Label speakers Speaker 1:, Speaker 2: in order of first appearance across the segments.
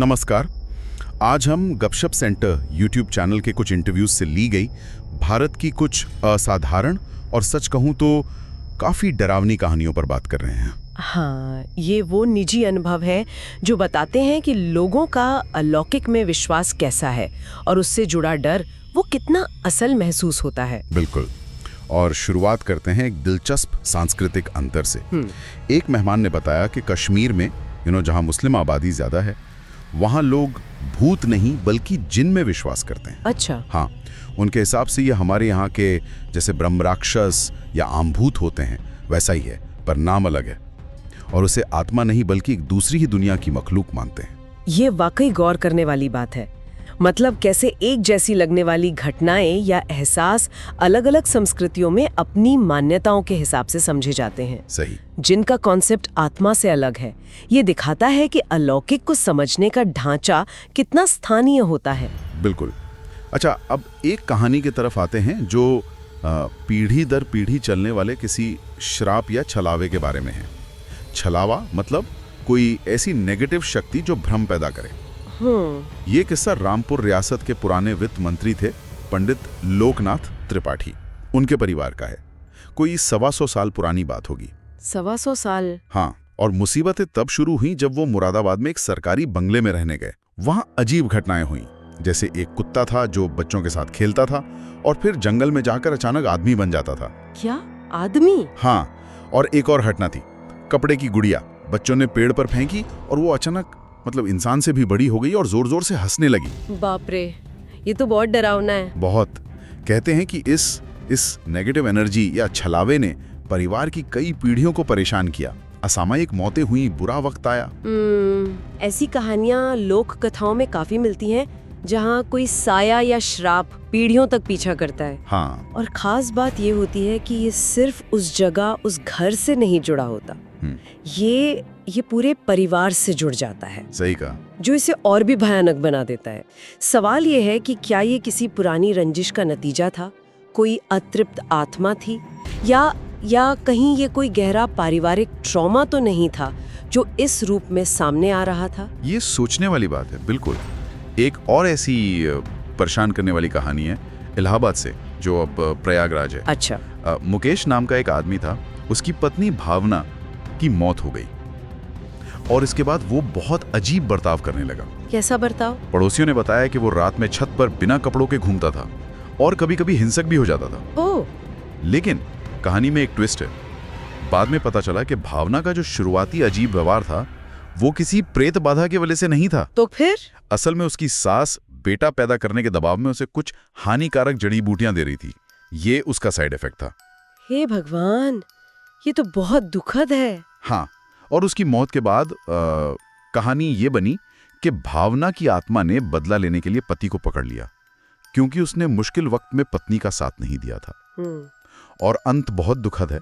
Speaker 1: नमस्कार। आज हम गपशप सेंटर यूट्यूब चैनल के कुछ इंटरव्यूज से ली गई भारत की कुछ असाधारण और सच कहूं तो काफी डरावनी कहानियों पर बात कर रहे हैं।
Speaker 2: हाँ, ये वो निजी अनुभव है जो बताते हैं कि लोगों का अलौकिक में विश्वास कैसा है और उससे जुड़ा डर वो कितना असल महसूस होता है।
Speaker 1: बिल्कुल। और शुरुआत करते हैं एक दिलचस्प सांस्कृतिक अंतर से। एक मेहमान ने बताया कि कश्मीर में जहां मुस्लिम आबादी ज्यादा है, वहां लोग भूत नहीं बल्कि जिन में विश्वास करते हैं।
Speaker 2: अच्छा।
Speaker 1: हाँ, उनके हिसाब से ये हमारे यहाँ के जैसे ब्रह्म राक्षस या आमभूत होते हैं वैसा ही है, पर नाम अलग है। और उसे आत्मा नहीं बल्कि एक दूसरी ही दुनिया की मखलूक मानते हैं।
Speaker 2: ये वाकई गौर करने वाली बात है। मतलब कैसे एक जैसी लगने वाली घटनाएं या एहसास अलग अलग संस्कृतियों में अपनी मान्यताओं के हिसाब से समझे जाते हैं।
Speaker 1: सही।
Speaker 2: जिनका कॉन्सेप्ट आत्मा से अलग है। ये दिखाता है कि अलौकिक को समझने का ढांचा कितना स्थानीय होता है।
Speaker 1: बिल्कुल। अच्छा, अब एक कहानी की तरफ आते हैं जो पीढ़ी दर पीढ़ी चलने वाले किसी श्राप या छलावे के बारे में है। छलावा मतलब कोई ऐसी नेगेटिव शक्ति जो भ्रम पैदा करे। ये किस्सा रामपुर रियासत के पुराने वित्त मंत्री थे पंडित लोकनाथ त्रिपाठी, उनके परिवार का है। कोई 125 साल पुरानी बात होगी।
Speaker 2: 125 साल?
Speaker 1: हाँ। और मुसीबतें तब शुरू हुई जब वो मुरादाबाद में एक सरकारी बंगले में रहने गए। वहां अजीब घटनाएं हुई, जैसे एक कुत्ता था जो बच्चों के साथ खेलता था और फिर जंगल में जाकर अचानक आदमी बन जाता था।
Speaker 2: क्या? आदमी?
Speaker 1: हाँ। और एक और घटना थी, कपड़े की गुड़िया बच्चों ने पेड़ पर फेंकी और वो अचानक इंसान से भी बड़ी हो गई और जोर जोर से हंसने लगी।
Speaker 2: बाप रे, ये तो बहुत डरावना है।
Speaker 1: बहुत। कहते हैं कि इस नेगेटिव एनर्जी या छलावे ने परिवार की कई पीढ़ियों को परेशान किया। असामयिक मौतें हुई, बुरा वक्त आया।
Speaker 2: ऐसी कहानियां लोक कथाओं में काफी मिलती हैं, जहाँ कोई साया या श्राप पीढ़ियों तक पीछा करता है।
Speaker 1: हाँ।
Speaker 2: और खास बात ये होती है कि ये सिर्फ उस जगह, उस घर से नहीं जुड़ा होता। ये पूरे परिवार से जुड़ जाता है।
Speaker 1: सही कहा।
Speaker 2: जो इसे और भी भयानक बना देता है। सवाल ये है कि क्या ये किसी पुरानी रंजिश का नतीजा था, कोई अतृप्त आत्मा थी, या कहीं ये कोई गहरा पारिवारिक ट्रॉमा तो नहीं था जो इस रूप में सामने आ रहा था।
Speaker 1: ये सोचने वाली बात है। बिल्कुल। एक और ऐसी परेशान करने वाली कहानी है इलाहाबाद से, जो अब प्रयागराज है।
Speaker 2: अच्छा।
Speaker 1: मुकेश नाम का एक आदमी था, उसकी पत्नी भावना की मौत हो गई और इसके बाद वो बहुत अजीब बर्ताव करने लगा।
Speaker 2: कैसा बर्ताव?
Speaker 1: पड़ोसियों ने बताया कि वो रात में छत पर बिना कपड़ों के घूमता था और कभी-कभी हिंसक भी हो जाता था।
Speaker 2: ओह।
Speaker 1: लेकिन कहानी में एक ट्विस्ट है। बाद में पता चला कि भावना का जो शुरुआती अजीब व्यवहार था वो किसी प्रेत बाधा की वजह से नहीं था।
Speaker 2: तो फिर? असल
Speaker 1: में उसकी सास बेटा पैदा करने के दबाव में उसे कुछ हानिकारक जड़ी बूटियां दे रही थी। ये उसका साइड इफेक्ट था।
Speaker 2: हे भगवान, ये तो बहुत दुखद है।
Speaker 1: हाँ। और उसकी मौत के बाद कहानी ये बनी कि भावना की आत्मा ने बदला लेने के लिए पति को पकड़ लिया, क्योंकि उसने मुश्किल वक्त में पत्नी का साथ नहीं दिया था। और अंत बहुत दुखद है।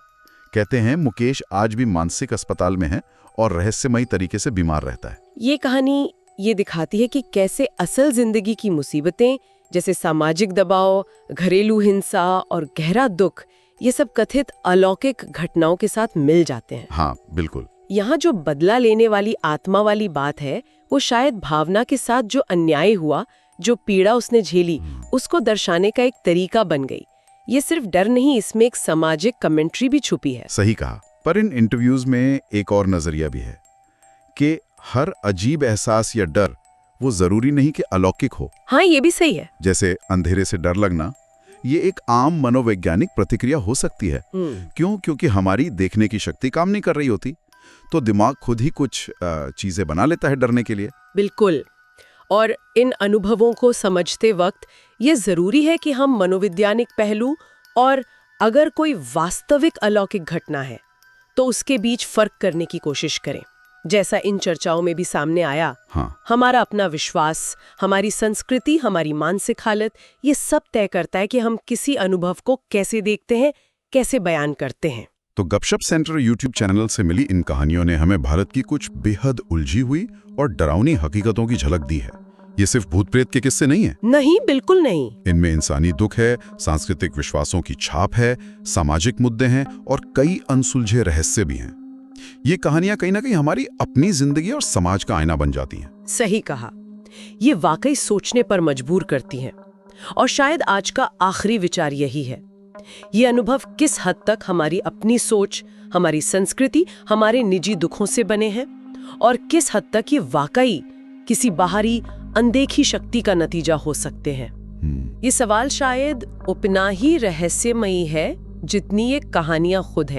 Speaker 1: कहते हैं मुकेश आज भी मानसिक अस्पताल में है और रहस्यमयी तरीके से बीमार रहता है।
Speaker 2: ये कहानी ये दिखाती है कि कैसे असल जिंदगी की मुसीबतें, जैसे सामाजिक दबाव, घरेलू हिंसा और गहरा दुख, ये सब कथित अलौकिक घटनाओं के साथ मिल जाते हैं।
Speaker 1: हाँ, बिल्कुल।
Speaker 2: यहाँ जो बदला लेने वाली आत्मा वाली बात है, वो शायद भावना के साथ जो अन्याय हुआ, जो पीड़ा उसने झेली, उसको दर्शाने का एक तरीका बन गई। ये सिर्फ डर नहीं, इसमें एक सामाजिक कमेंट्री भी छुपी है।
Speaker 1: सही कहा। पर इन इंटरव्यूज में एक और नजरिया भी है कि हर अजीब एहसास या डर वो जरूरी नहीं कि अलौकिक हो।
Speaker 2: हाँ, ये भी सही है।
Speaker 1: जैसे अंधेरे से डर लगना, ये एक आम मनोवैज्ञानिक प्रतिक्रिया हो सकती है। क्यों? क्योंकि हमारी देखने की शक्ति काम नहीं कर रही होती, तो दिमाग खुद ही कुछ चीजें बना लेता है डरने के लिए।
Speaker 2: बिल्कुल। और इन अनुभवों को समझते वक्त ये जरूरी है कि हम मनोवैज्ञानिक पहलू और अगर कोई वास्तविक अलौकिक घटना है तो उसके बीच फर्क करने की कोशिश करें। जैसा इन चर्चाओं में भी सामने आया,
Speaker 1: हाँ।
Speaker 2: हमारा अपना विश्वास, हमारी संस्कृति, हमारी मानसिक हालत, ये सब तय करता है कि हम किसी अनुभव को कैसे देखते हैं, कैसे बयान करते हैं।
Speaker 1: तो गपशप सेंटर यूट्यूब चैनल से मिली इन कहानियों ने हमें भारत की कुछ बेहद उलझी हुई और डरावनी हकीकतों की झलक दी है। ये सिर्फ भूत प्रेत के किस्से नहीं है।
Speaker 2: नहीं, बिल्कुल नहीं।
Speaker 1: इनमें इंसानी दुख है, सांस्कृतिक विश्वासों की छाप है, सामाजिक मुद्दे हैं और कई अनसुलझे रहस्य भी हैं। ये कहानियां कहीं ना कहीं हमारी अपनी जिंदगी और समाज का आईना बन जाती हैं।
Speaker 2: सही कहा। ये वाकई सोचने पर मजबूर करती हैं। और शायद आज का आखिरी विचार यही है। ये अनुभव किस हद तक हमारी अपनी सोच, हमारी संस्कृति, हमारे निजी दुखों से बने हैं, और किस हद तक ये वाकई किसी बाहरी अनदेखी शक्ति का नतीजा हो सकते हैं। ये सवाल शायद उतना ही रहस्यमयी है जितनी ये कहानियां खुद है।